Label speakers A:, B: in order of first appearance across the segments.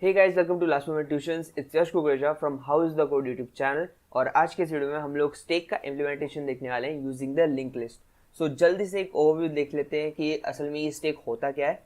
A: Hey guys, welcome to last moment tuitions. It's Yash Kukreja from how is the code YouTube channel. और आज के इस video में हम लोग स्टेक का इम्प्लीमेंटेशन देखने वाले हैं यूजिंग द लिंक लिस्ट। सो जल्दी से एक ओवरव्यू देख लेते हैं कि असल में ये स्टेक होता क्या है।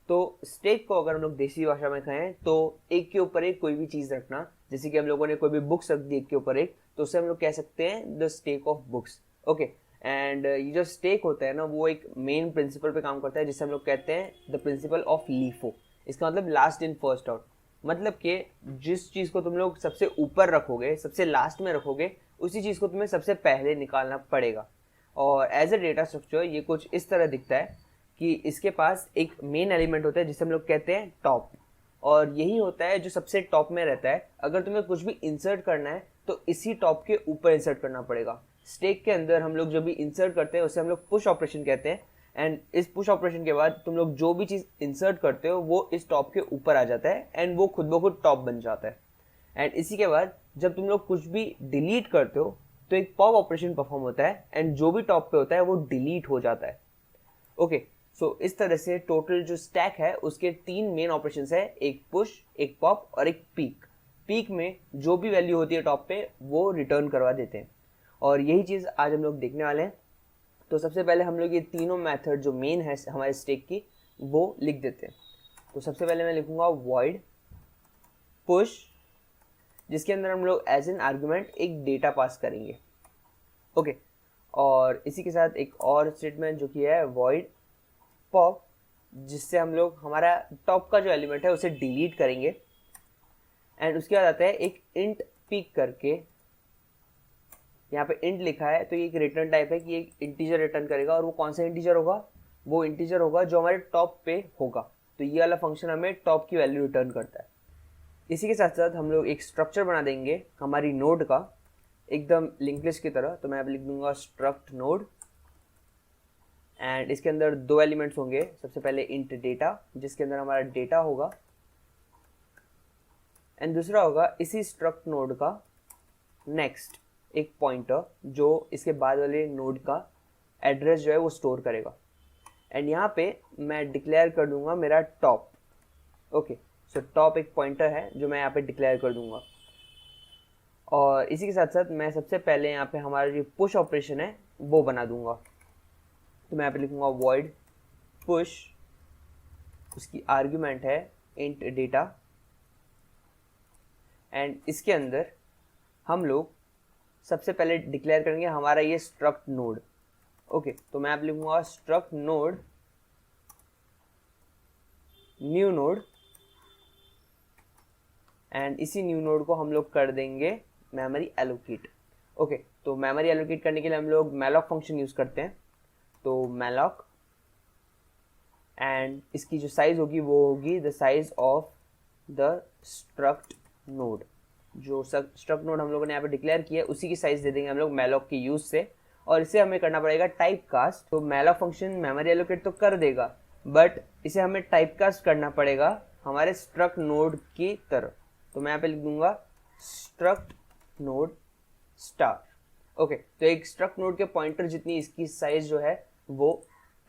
A: तो स्टेक को अगर हम लोग देसी भाषा में कहें तो एक के ऊपर एक कोई भी चीज़ रखना। जैसे कि हम लोगों ने कोई भी बुक्स रख दी एक के ऊपर एक, तो उससे हम लोग कह सकते हैं the stack of books. Okay, and ये जो स्टेक होता है ना, वो एक मेन प्रिंसिपल पे काम करता है जिसे हम लोग कहते हैं द प्रिंसिपल ऑफ लीफो। इसका मतलब लास्ट इन फर्स्ट आउट। मतलब कि जिस चीज़ को तुम लोग सबसे ऊपर रखोगे, सबसे लास्ट में रखोगे, उसी चीज़ को तुम्हें सबसे पहले निकालना पड़ेगा। और एज ए डेटा स्ट्रक्चर ये कुछ इस तरह दिखता है कि इसके पास एक मेन एलिमेंट होता है जिसे हम लोग कहते हैं टॉप। और यही होता है जो सबसे टॉप में रहता है। अगर तुम्हें कुछ भी इंसर्ट करना है तो इसी टॉप के ऊपर इंसर्ट करना पड़ेगा। स्टेक के अंदर हम लोग जब भी इंसर्ट करते हैं उसे हम लोग पुश ऑपरेशन कहते हैं। एंड इस पुश ऑपरेशन के बाद तुम लोग जो भी चीज़ इंसर्ट करते हो वो इस टॉप के ऊपर आ जाता है एंड वो खुद ब खुद टॉप बन जाता है। एंड इसी के बाद जब तुम लोग कुछ भी डिलीट करते हो तो एक पॉप ऑपरेशन परफॉर्म होता है एंड जो भी टॉप पे होता है वो डिलीट हो जाता है। ओके, सो इस तरह से टोटल जो स्टैक है उसके तीन मेन ऑपरेशन है, एक पुश, एक पॉप और एक पीक। पीक में जो भी वैल्यू होती है टॉप पे वो रिटर्न करवा देते हैं। और यही चीज़ आज हम लोग देखने वाले हैं। तो सबसे पहले हम लोग ये तीनों मेथड जो मेन है हमारे स्टेक की वो लिख देते हैं। तो सबसे पहले मैं लिखूंगा वॉइड पुश, जिसके अंदर हम लोग एज एन आर्गुमेंट एक डेटा पास करेंगे। ओके, और इसी के साथ एक और स्टेटमेंट जो कि है वॉइड पॉप, जिससे हम लोग हमारा टॉप का जो एलिमेंट है उसे डिलीट करेंगे। एंड उसके बाद आता है एक इंट पिक करके। यहाँ पे इंट लिखा है तो ये एक रिटर्न टाइप है कि एक इंटीजर रिटर्न करेगा। और वो कौन सा इंटीजर होगा? वो इंटीजर होगा जो हमारे टॉप पे होगा। तो ये वाला फंक्शन हमें टॉप की वैल्यू रिटर्न करता है। इसी के साथ साथ हम लोग एक स्ट्रक्चर बना देंगे हमारी नोड का, एकदम लिंक लिस्ट की तरह। तो मैं अब लिख दूंगा स्ट्रक्ट नोड। एंड इसके अंदर दो एलिमेंट्स होंगे। सबसे पहले इंट डेटा, जिसके अंदर हमारा डेटा होगा, एंड दूसरा होगा इसी स्ट्रक्ट नोड का नेक्स्ट एक पॉइंटर जो इसके बाद वाले नोड का एड्रेस जो है वो स्टोर करेगा। एंड यहाँ पे मैं डिक्लेयर कर दूंगा मेरा टॉप। ओके, सो टॉप एक पॉइंटर है जो मैं यहाँ पे डिक्लेयर कर दूंगा। और इसी के साथ साथ मैं सबसे पहले यहाँ पे हमारा जो पुश ऑपरेशन है वो बना दूंगा। तो मैं यहाँ पे लिखूंगा वॉइड पुश, उसकी आर्ग्यूमेंट है इंट डेटा। एंड इसके अंदर हम लोग सबसे पहले डिक्लेयर करेंगे हमारा ये स्ट्रक्ट नोड। ओके, तो मैं आप लिखूंगा struct node new node. And इसी न्यू नोड को हम लोग कर देंगे मेमोरी एलोकेट। ओके, तो मेमोरी एलोकेट करने के लिए हम लोग मैलॉक फंक्शन यूज करते हैं। तो मैलॉक, एंड इसकी जो साइज होगी वो होगी the size of the struct node. जो स्ट्रक्ट नोड हम लोगों ने यहाँ पे डिक्लेयर किया है उसी की साइज दे देंगे हम लोग मैलॉक के यूज से। और इसे हमें करना पड़ेगा टाइप कास्ट। तो मैलॉक फंक्शन मेमोरी एलोकेट तो कर देगा, बट इसे हमें टाइप कास्ट करना पड़ेगा हमारे स्ट्रक्ट नोड की तरह। तो मैं यहाँ पे लिख दूंगा स्ट्रक्ट नोड स्टार। ओके, तो एक स्ट्रक्ट नोड के पॉइंटर जितनी इसकी साइज जो है वो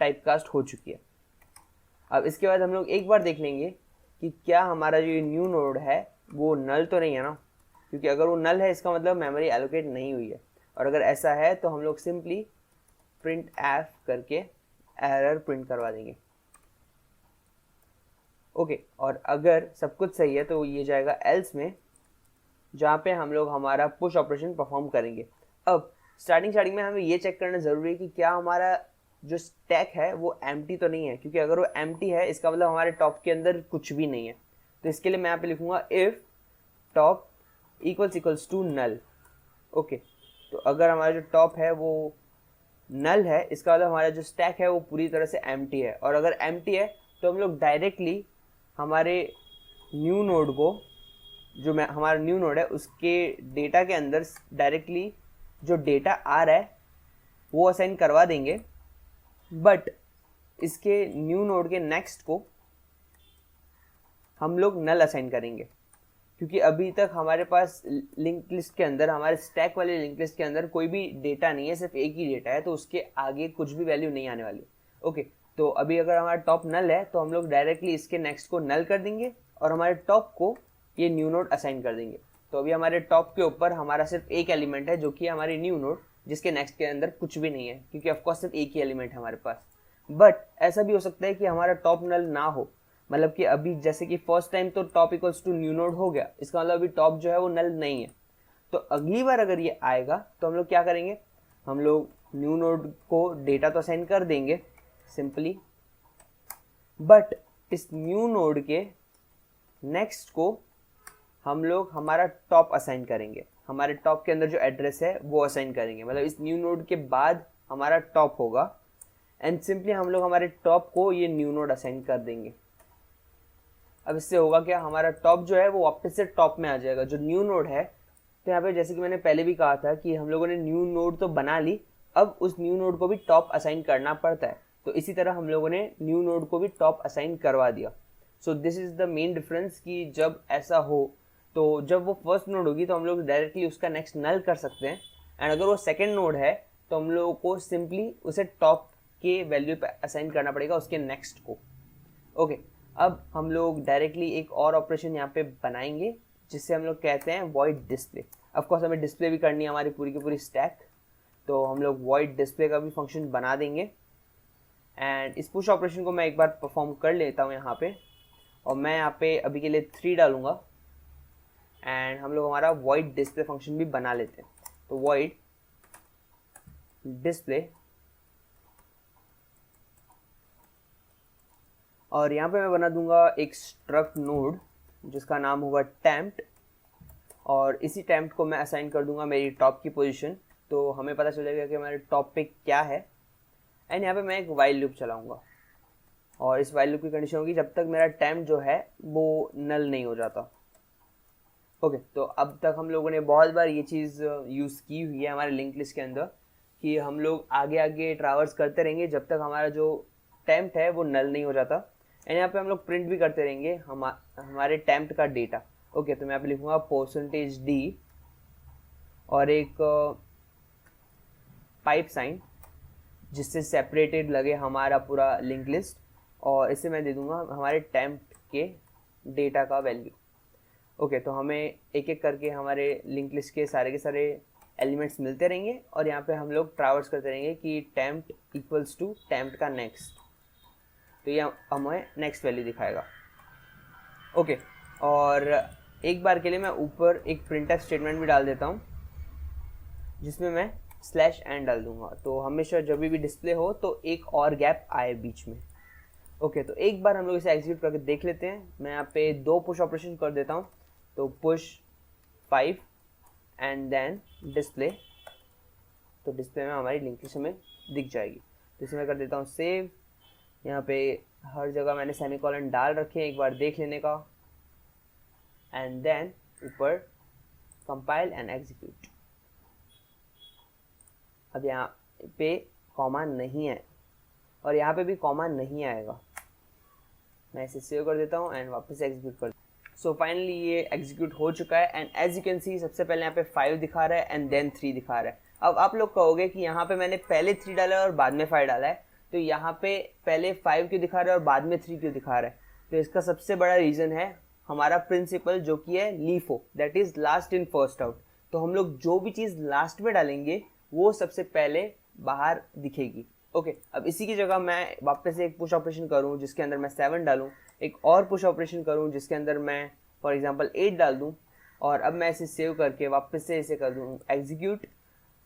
A: टाइप कास्ट हो चुकी है। अब इसके बाद हम लोग एक बार देख लेंगे कि क्या हमारा जो न्यू नोड है वो नल तो नहीं है ना, क्योंकि अगर वो नल है इसका मतलब मेमोरी एलोकेट नहीं हुई है। और अगर ऐसा है तो हम लोग सिंपली प्रिंट एफ करके एरर प्रिंट करवा देंगे। ओके, और अगर सब कुछ सही है तो ये जाएगा एल्स में, जहाँ पे हम लोग हमारा पुश ऑपरेशन परफॉर्म करेंगे। अब स्टार्टिंग में हमें ये चेक करना ज़रूरी है कि क्या हमारा जो स्टैक है वो एम्प्टी तो नहीं है, क्योंकि अगर वो एम्प्टी है इसका मतलब हमारे टॉप के अंदर कुछ भी नहीं है। तो इसके लिए मैं यहाँ पे लिखूंगा if top equals to null. Okay, तो अगर हमारा जो टॉप है वो नल है इसका मतलब हमारा जो स्टैक है वो पूरी तरह से एम्प्टी है। और अगर एम्प्टी है तो हम लोग डायरेक्टली हमारे न्यू नोड को, जो हमारा न्यू नोड है उसके डेटा के अंदर डायरेक्टली जो डेटा आ रहा है वो असाइन करवा देंगे। बट इसके न्यू नोड के नेक्स्ट को हम लोग नल असाइन करेंगे, क्योंकि अभी तक हमारे पास लिंक लिस्ट के अंदर, हमारे स्टैक वाले लिंक लिस्ट के अंदर कोई भी डेटा नहीं है, सिर्फ एक ही डेटा है। तो उसके आगे कुछ भी वैल्यू नहीं आने वाली। ओके, तो अभी अगर हमारा टॉप नल है तो हम लोग डायरेक्टली इसके नेक्स्ट को नल कर देंगे और हमारे टॉप को ये न्यू नोड असाइन कर देंगे। तो अभी हमारे टॉप के ऊपर हमारा सिर्फ एक एलिमेंट है जो कि हमारी न्यू नोड, जिसके नेक्स्ट के अंदर कुछ भी नहीं है, क्योंकि ऑफकोर्स सिर्फ एक ही एलिमेंट है हमारे पास। बट ऐसा भी हो सकता है कि हमारा टॉप नल ना हो, मतलब कि अभी जैसे कि फर्स्ट टाइम तो top equals to new node हो गया, इसका मतलब अभी टॉप जो है वो नल नहीं है। तो अगली बार अगर ये आएगा तो हम लोग क्या करेंगे, हम लोग न्यू नोड को डेटा तो असाइन कर देंगे सिंपली, बट इस न्यू नोड के नेक्स्ट को हम लोग हमारा टॉप असाइन करेंगे, हमारे टॉप के अंदर जो एड्रेस है वो असाइन करेंगे, मतलब इस न्यू नोड के बाद हमारा टॉप होगा एंड सिंपली हम लोग हमारे टॉप को ये न्यू नोड असाइन कर देंगे। अब इससे होगा क्या, हमारा टॉप जो है वो वापस से टॉप में आ जाएगा, जो न्यू नोड है। तो यहाँ पे जैसे कि मैंने पहले भी कहा था कि हम लोगों ने न्यू नोड तो बना ली, अब उस न्यू नोड को भी टॉप असाइन करना पड़ता है। तो इसी तरह हम लोगों ने न्यू नोड को भी टॉप असाइन करवा दिया। So this is the main difference कि जब ऐसा हो तो जब वो फर्स्ट नोड होगी तो हम लोग डायरेक्टली उसका नेक्स्ट नल कर सकते हैं, एंड अगर वो सेकेंड नोड है तो हम लोगों को सिंपली उसे टॉप के वैल्यू पे असाइन करना पड़ेगा उसके नेक्स्ट को। ओके, अब हम लोग डायरेक्टली एक और ऑपरेशन यहाँ पे बनाएंगे जिससे हम लोग कहते हैं वॉइड डिस्प्ले। ऑफकोर्स हमें डिस्प्ले भी करनी है हमारी पूरी की पूरी स्टैक, तो हम लोग वॉइड डिस्प्ले का भी फंक्शन बना देंगे। एंड इस पुश ऑपरेशन को मैं एक बार परफॉर्म कर लेता हूँ यहाँ पे, और मैं यहाँ पे अभी के लिए 3 डालूंगा एंड हम लोग हमारा वॉइड डिस्प्ले फंक्शन भी बना लेते हैं। तो वॉइड डिस्प्ले, और यहाँ पे मैं बना दूंगा एक स्ट्रक्ट नोड जिसका नाम होगा टेम्प्ट, और इसी टेम्प्ट को मैं असाइन कर दूंगा मेरी टॉप की पोजीशन, तो हमें पता चलेगा कि हमारे टॉप पे क्या है। एंड यहाँ पे मैं एक वाइल लूप चलाऊंगा, और इस वाइल लूप की कंडीशन होगी जब तक मेरा टेम्प्ट जो है वो नल नहीं हो जाता। ओके, तो अब तक हम लोगों ने बहुत बार ये चीज़ यूज़ की हुई है हमारे लिंक लिस्ट के अंदर कि हम लोग आगे आगे ट्रैवर्स करते रहेंगे जब तक हमारा जो टेम्प्ट है वो नल नहीं हो जाता। एंड यहाँ पे हम लोग प्रिंट भी करते रहेंगे हमारे टेम्प्ट का डेटा। ओके, तो मैं यहाँ पे लिखूँगा %d और एक पाइप साइन जिससे सेपरेटेड लगे हमारा पूरा लिंक लिस्ट, और इसे मैं दे दूँगा हमारे टेम्प्ट के डेटा का वैल्यू। ओके, तो हमें एक एक करके हमारे लिंक लिस्ट के सारे एलिमेंट्स मिलते रहेंगे, और यहाँ पे हम लोग ट्रैवर्स करते रहेंगे कि टेम्प्ट इक्वल्स टू टेम्प्ट का नेक्स्ट, तो ये हमें नेक्स्ट वैल्यू दिखाएगा। ओके, और एक बार के लिए मैं ऊपर एक प्रिंटफ स्टेटमेंट भी डाल देता हूँ जिसमें मैं /n डाल दूंगा, तो हमेशा जब भी डिस्प्ले हो तो एक और गैप आए बीच में। ओके, तो एक बार हम लोग इसे एग्जीक्यूट करके देख लेते हैं। मैं यहाँ पे 2 पुश ऑपरेशन कर देता हूँ, तो पुश 5 एंड देन डिस्प्ले, तो डिस्प्ले में हमारी लिंक लिस्ट हमें दिख जाएगी। तो इसे मैं कर देता हूँ सेव। यहाँ पे हर जगह मैंने सेमीकोलन डाल रखे हैं एक बार देख लेने का, एंड देन ऊपर कंपाइल एंड एग्जीक्यूट। अब यहाँ पे कॉमा नहीं है और यहाँ पे भी कॉमा नहीं आएगा। मैं इसे सेव कर देता हूँ एंड वापस एग्जीक्यूट कर। सो फाइनली ये एग्जीक्यूट हो चुका है, and as you can see सबसे पहले यहाँ पे 5 दिखा रहा है एंड देन 3 दिखा रहा है। अब आप लोग कहोगे कि यहाँ पे मैंने पहले 3 डाला है और बाद में 5 डाला है, तो यहाँ पे पहले 5 क्यों दिखा रहा है और बाद में 3 क्यों दिखा रहा है? तो इसका सबसे बड़ा रीज़न है हमारा प्रिंसिपल जो कि है LIFO, that is last in first out. तो हम लोग जो भी चीज़ लास्ट में डालेंगे वो सबसे पहले बाहर दिखेगी। ओके, अब इसी की जगह मैं वापस से एक पुश ऑपरेशन करूं जिसके अंदर मैं 7 डालूं, एक और पुश ऑपरेशन करूं जिसके अंदर मैं फॉर एग्जांपल 8 डाल दूं, और अब मैं इसे सेव करके वापस से इसे कर दूं एग्जीक्यूट,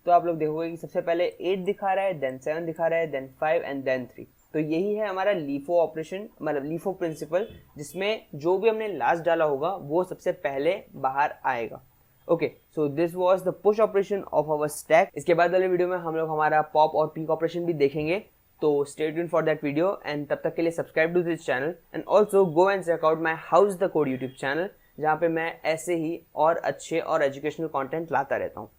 A: तो आप लोग देखोगे कि सबसे पहले 8 दिखा रहा है, देन 7 दिखा रहा है, देन 5 एंड देन 3। तो यही है हमारा लीफो ऑपरेशन, मतलब लीफो प्रिंसिपल, जिसमें जो भी हमने लास्ट डाला होगा वो सबसे पहले बाहर आएगा। Okay, so this was the push operation of our stack. इसके बाद वाले वीडियो में हम लोग हमारा पॉप और पीक ऑपरेशन भी देखेंगे, तो stay tuned for that video, and तब तक के लिए subscribe to this channel and also go and check out my how's the code YouTube channel, जहाँ पे मैं ऐसे ही और अच्छे और एजुकेशनल कंटेंट लाता रहता हूँ।